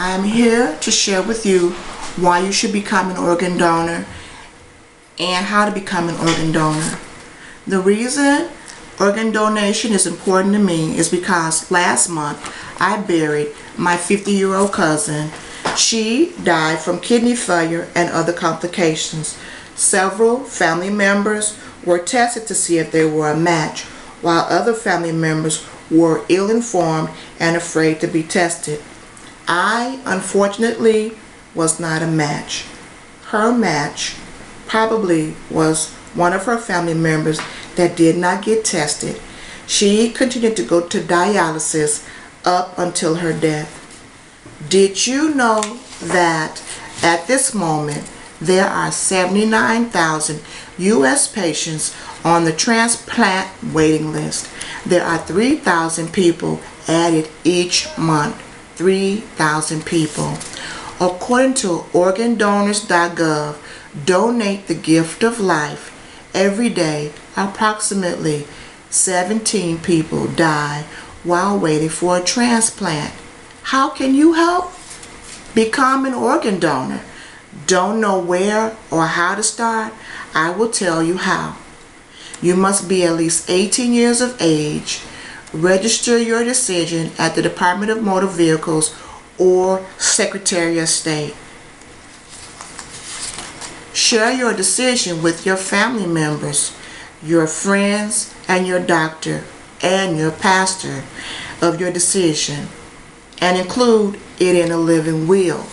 I am here to share with you why you should become an organ donor and how to become an organ donor. The reason organ donation is important to me is because last month I buried my 50-year-old cousin. She died from kidney failure and other complications. Several family members were tested to see if they were a match, while other family members were ill-informed and afraid to be tested. I, unfortunately, was not a match. Her match probably was one of her family members that did not get tested. She continued to go to dialysis up until her death. Did you know that at this moment there are 79,000 U.S. patients on the transplant waiting list? There are 3,000 people added each month. 3,000 people. According to organdonors.gov, donate the gift of life. Every day, approximately 17 people die while waiting for a transplant. How can you help? Become an organ donor. Don't know where or how to start? I will tell you how. You must be at least 18 years of age. Register your decision at the Department of Motor Vehicles or Secretary of State. Share your decision with your family members, your friends, and your doctor and your pastor of your decision, and include it in a living will.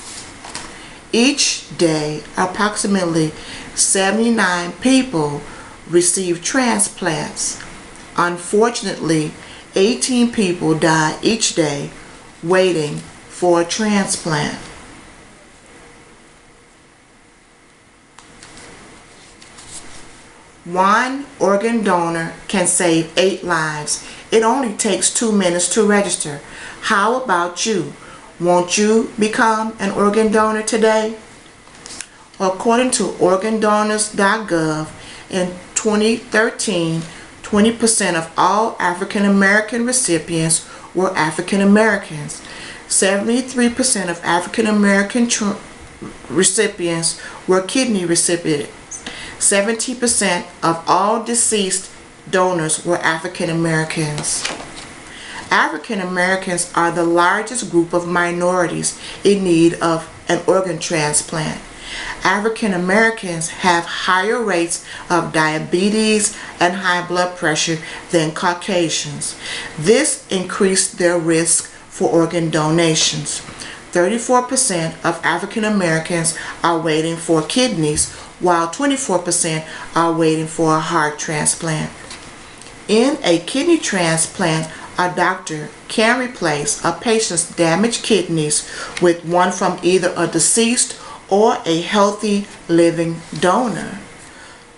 Each day, approximately 79 people receive transplants. Unfortunately, 18 people die each day waiting for a transplant. One organ donor can save 8 lives. It only takes 2 minutes to register. How about you? Won't you become an organ donor today? According to organdonors.gov, in 2013, 20% of all African American recipients were African Americans. 73% of African American recipients were kidney recipients. 70% of all deceased donors were African Americans. African Americans are the largest group of minorities in need of an organ transplant. African Americans have higher rates of diabetes and high blood pressure than Caucasians. This increased their risk for organ donations. 34% of African Americans are waiting for kidneys, while 24% are waiting for a heart transplant. In a kidney transplant, a doctor can replace a patient's damaged kidneys with one from either a deceased or a healthy living donor.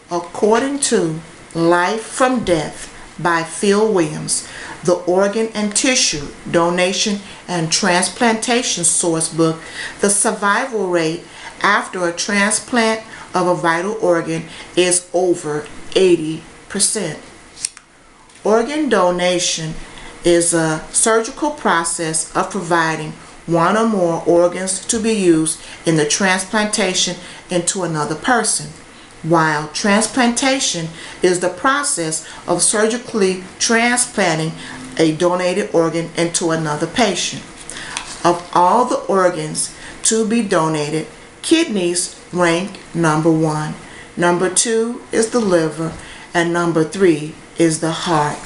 According to Life from Death by Phil Williams, the Organ and Tissue Donation and Transplantation Sourcebook, the survival rate after a transplant of a vital organ is over 80%. Organ donation is a surgical process of providing one or more organs to be used in the transplantation into another person, while transplantation is the process of surgically transplanting a donated organ into another patient. Of all the organs to be donated, kidneys rank number 1. Number 2 is the liver, and number 3 is the heart.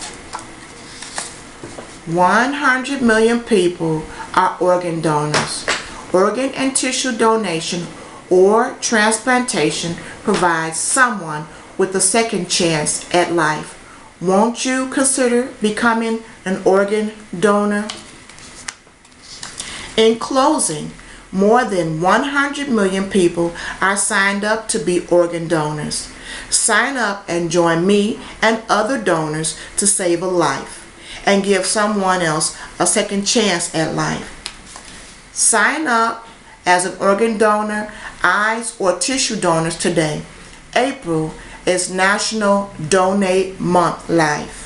100 million people are organ donors. Organ and tissue donation or transplantation provides someone with a second chance at life. Won't you consider becoming an organ donor? In closing, more than 100 million people are signed up to be organ donors. Sign up and join me and other donors to save a life and give someone else a second chance at life. Sign up as an organ donor, eyes, or tissue donors today. April is National Donate Month Life.